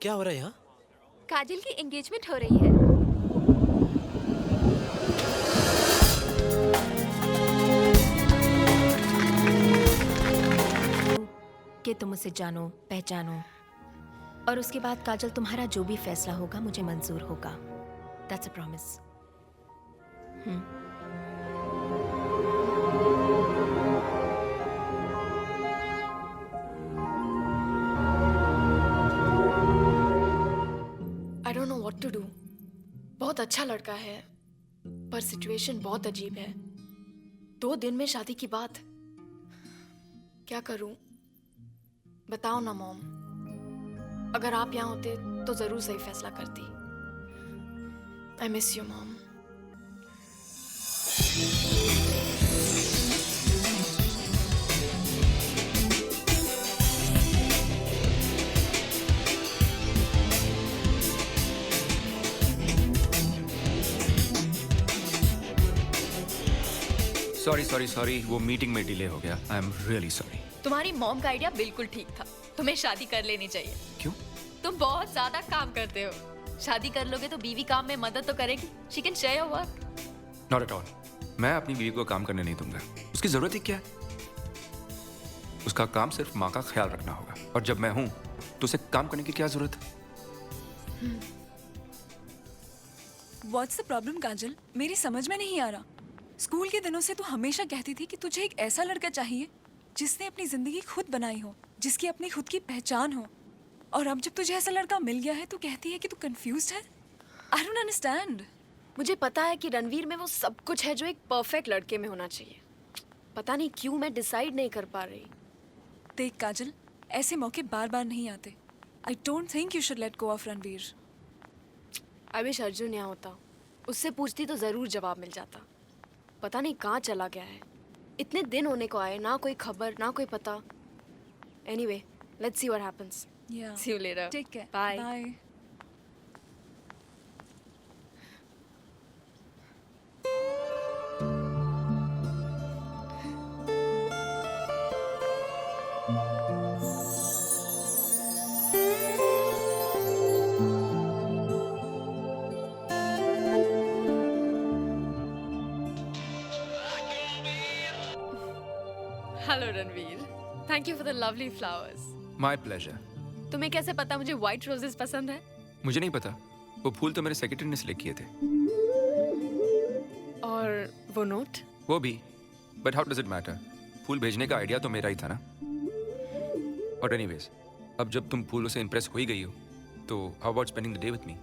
क्या हो रहा है यहाँ? काजल की एंगेजमेंट हो रही है। कि तुम उसे जानो, पहचानो और उसके बाद काजल तुम्हारा जो भी फैसला होगा मुझे मंजूर होगा। That's a promise. I don't know what to do. बहुत अच्छा लड़का है पर सिचुएशन बहुत अजीब है। 2 दिन में शादी की बात। क्या करूं? बताओ ना मॉम। अगर आप यहाँ होते तो जरूर सही फैसला करती। I miss you mom. Sorry वो मीटिंग में डिले हो गया। I am really sorry. तुम्हारी मॉम का आइडिया बिल्कुल ठीक था। तुम्हें शादी कर लेनी चाहिए। क्यों? तुम बहुत ज्यादा काम करते हो। शादी कर लोगे तो बीवी काम में मदद तो करेगी। She can share your work. Not at all. मैं अपनी बीवी को काम करने नहीं दूंगा। उसकी जरूरत ही क्या है? उसका काम सिर्फ माँ का ख्याल रखना होगा और जब मैं हूं तो उसे काम करने की क्या जरूरत है? What's the problem, काजल? मेरी समझ में नहीं आ रहा। स्कूल के दिनों से तू हमेशा कहती थी कि तुझे एक ऐसा लड़का चाहिए जिसने अपनी जिंदगी खुद बनाई हो, जिसकी अपनी खुद की पहचान हो। और अब जब तुझे ऐसा लड़का मिल गया है तो कहती है कि तू कंफ्यूज्ड है। I don't understand. मुझे पता है कि रणवीर में वो सब कुछ है जो एक परफेक्ट लड़के में होना चाहिए। पता नहीं क्यों मैं डिसाइड नहीं कर पा रही। देख काजल, ऐसे मौके बार बार नहीं आते। I don't think you should let go of Ranveer. I wish Arjun यहाँ होता। उससे पूछती तो जरूर जवाब मिल जाता। पता नहीं कहाँ चला गया है। इतने दिन होने को आए, ना कोई खबर ना कोई पता। Anyway, let's see what happens. Yeah. See you later. Take care. Bye. Bye. Hello Ranveer. Thank you for the lovely flowers. My pleasure. तुम्हें कैसे पता मुझे व्हाइट रोजेस पसंद है? मुझे नहीं पता। वो फूल तो मेरे सेक्रेटरी ने सिलेक्ट किए थे। और वो नोट? वो भी। But how does it matter? फूल भेजने का आइडिया तो मेरा ही था ना। और एनीवेज, अब जब तुम फूलों से इंप्रेस हो ही गई हो तो how about spending the day with me?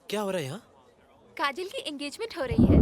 क्या हो रहा है यहाँ? काजल की एंगेजमेंट हो रही है।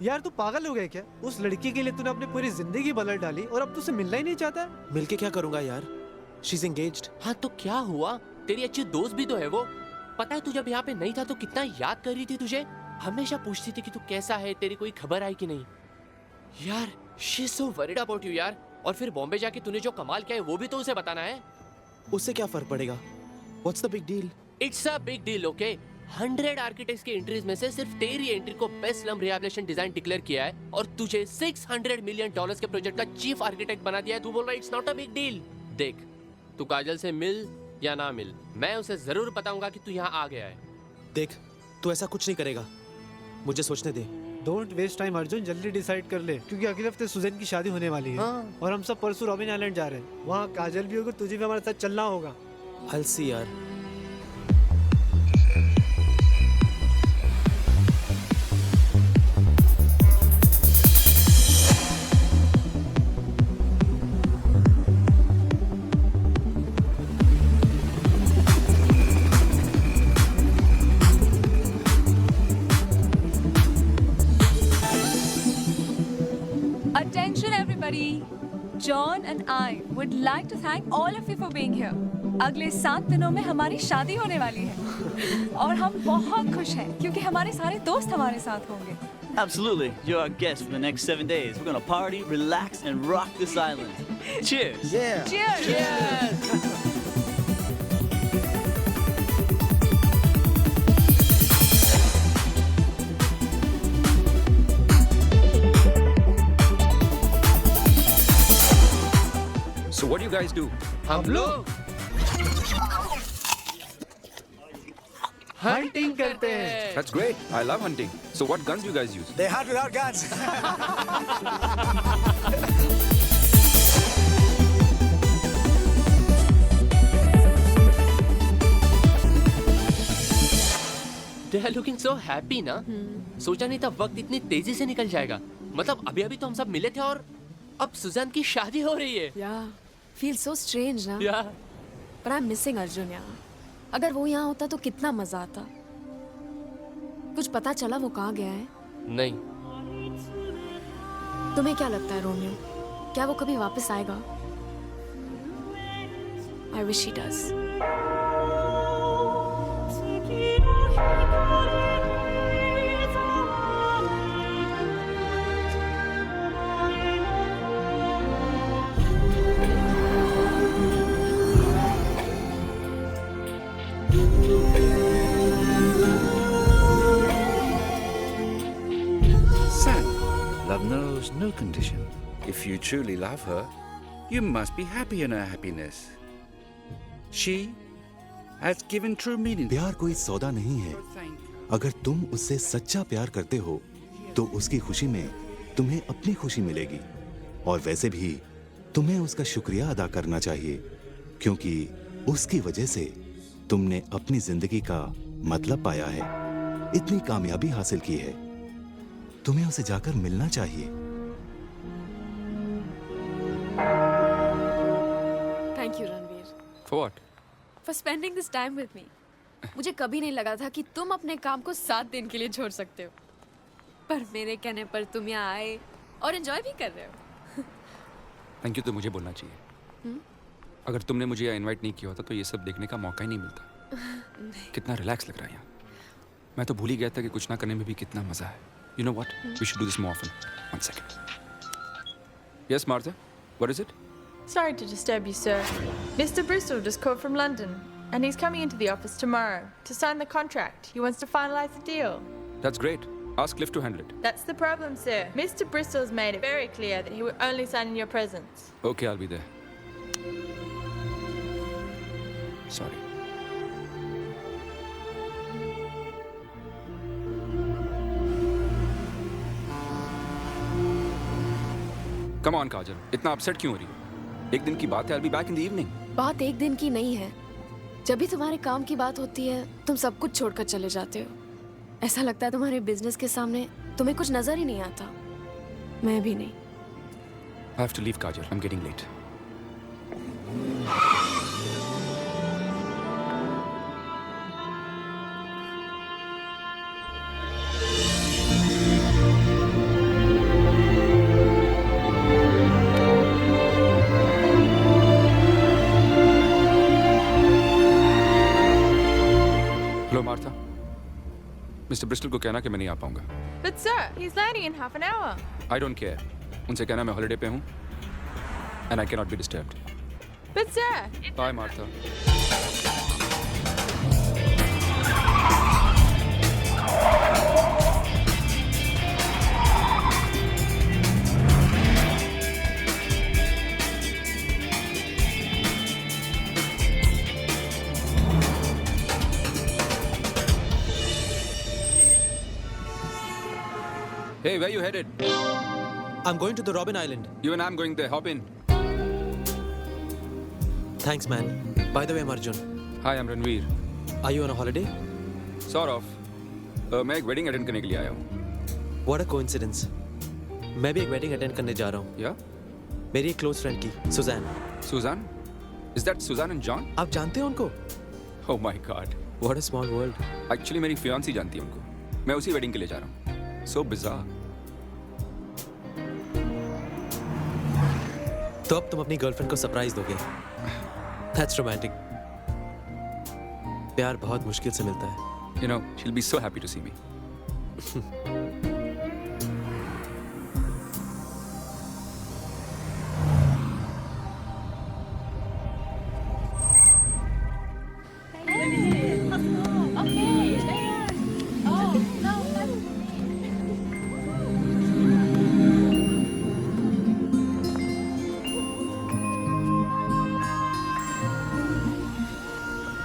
यार तू पागल हो गया क्या? उस लड़की के लिए तूने अपनी पूरी जिंदगी बदल डाली और अब तुझसे मिलना ही नहीं चाहता है? मिलके क्या करूंगा यार? She is engaged. हाँ तो क्या हुआ? तेरी अच्छी दोस्त भी तो है वो। पता है तू जब यहाँ पे नहीं था तो कितना याद कर रही थी तुझे। हमेशा पूछती थी कि तू कैसा है, तेरी कोई खबर आई कि नहीं। यार she is so worried about you यार। और फिर बॉम्बे जाके तूने जो कमाल किया है वो भी तो उसे बताना है। उससे क्या फर्क पड़ेगा? What's the big deal? It's a big deal. Okay 100 architects की एंट्रीज में से सिर्फ तेरी एंट्री को best slum rehabilitation design declare किया है और तुझे $600 मिलियन के प्रोजेक्ट का चीफ आर्किटेक्ट बना दिया है। तू बोल रहा है it's not a big deal. देख तू काजल से मिल या ना मिल, मैं उसे जरूर बताऊंगा कि तू यहाँ आ गया है। देख, तू ऐसा कुछ नहीं करेगा। मुझे सोचने दे। डोंट वेस्ट टाइम अर्जुन, जल्दी डिसाइड कर ले क्योंकि अगले हफ्ते सुजैन की शादी होने वाली है। हाँ। और हम सब परसों रॉबिन आइलैंड जा रहे हैं। वहाँ काजल भी होगी, तुझे भी हमारे साथ चलना होगा। I'll see यार। Attention everybody! John and I would like to thank all of you for being here. अगले 7 दिनों में हमारी शादी होने वाली है और हम बहुत खुश हैं क्योंकि हमारे सारे दोस्त हमारे साथ होंगे। Absolutely. You're our guest for the next 7 days. We're gonna party, relax, and rock this island. Cheers. Cheers! So what do you guys do? हम लोग हंटिंग करते हैं। That's great. I love hunting. So what guns do you guys use? They hunt without guns. They are looking so happy ना। सोचा नहीं था वक्त इतनी तेजी से निकल जाएगा। मतलब अभी अभी तो हम सब मिले थे और अब सुजैन की शादी हो रही है। Yeah, feels so strange ना। या But I'm missing अर्जुन यार। अगर वो यहाँ होता तो कितना मजा आता। कुछ पता चला वो कहाँ गया है? नहीं, तुम्हें क्या लगता है रोमियो? क्या वो कभी वापस आएगा? I wish he does. Sam, love knows no condition. If you truly love her, you must be happy in her happiness. She has given true meaning. प्यार कोई सौदा नहीं है। अगर तुम उससे सच्चा प्यार करते हो तो उसकी खुशी में तुम्हें अपनी खुशी मिलेगी और वैसे भी तुम्हें उसका शुक्रिया अदा करना चाहिए क्योंकि उसकी वजह से तुमने अपनी जिंदगी का मतलब पाया है, इतनी कामयाबी हासिल की है। तुम्हें उसे जाकर मिलना चाहिए। Thank you Ranveer For what? for spending this time with me. मुझे कभी नहीं लगा था कि तुम अपने काम को 7 दिन के लिए छोड़ सकते हो, पर मेरे कहने पर तुम यहाँ आए और एंजॉय भी कर रहे हो। थैंक यू तो मुझे बोलना चाहिए। अगर तुमने मुझे यहाँ इनवाइट नहीं किया होता तो ये सब देखने का मौका ही नहीं मिलता। कितना रिलैक्स लग रहा है यहाँ। मैं तो भूल ही गया था कि कुछ ना करने में भी कितना मजा है। You know what? We should do this more often. 1 second. Yes, Martha? What is it? Sorry to disturb you, sir. Mr. Bristol just called from London, and he's coming into the office tomorrow to sign the contract. He wants to finalize the deal. That's great. Ask Cliff to handle it. That's the problem, sir. Mr. Bristol's made it very clear that he will only sign in your presence. Okay, I'll be there. Sorry. Come on, Kajal. इतना upset क्यों हो रही हो? एक दिन की बात है। I'll be back in the evening. बात एक दिन की नहीं है। जब भी तुम्हारे काम की बात होती है तुम सब कुछ छोड़कर चले जाते हो। ऐसा लगता है तुम्हारे बिजनेस के सामने तुम्हें कुछ नजर ही नहीं आता। मैं भी नहीं। I have to leave, Kajal. I'm getting late. Hello Martha, mister Bristol को कहना कि मैं नहीं आ पाऊंगा। But, sir, he's landing in half an hour. I don't care. उनसे कहना मैं हॉलिडे पे हूँ and I cannot be disturbed. But, sir, Bye, Martha. Hey, where you headed? I'm going to the Robin Island. You and I'm going there. Hop in. Thanks, man. By the way, I'm Arjun. Hi, I'm Ranveer. Are you on a holiday? Sort of. मैं एक wedding attend करने के लिए आया हूँ. What a coincidence. मैं भी एक wedding attend करने जा रहा हूँ. Yeah? मेरी एक close friend की, Suzanne. Suzanne? Is that Suzanne and John? आप जानते हो उनको? Oh my God. What a small world. Actually, मेरी fiancée जानती है उनको. मैं उसी wedding के लिए जा रहा हूँ. So bizarre. तो अब तुम अपनी गर्लफ्रेंड को सरप्राइज दोगे. That's romantic. प्यार बहुत मुश्किल से मिलता है. You know, she'll be so happy to see me.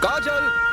Kajal!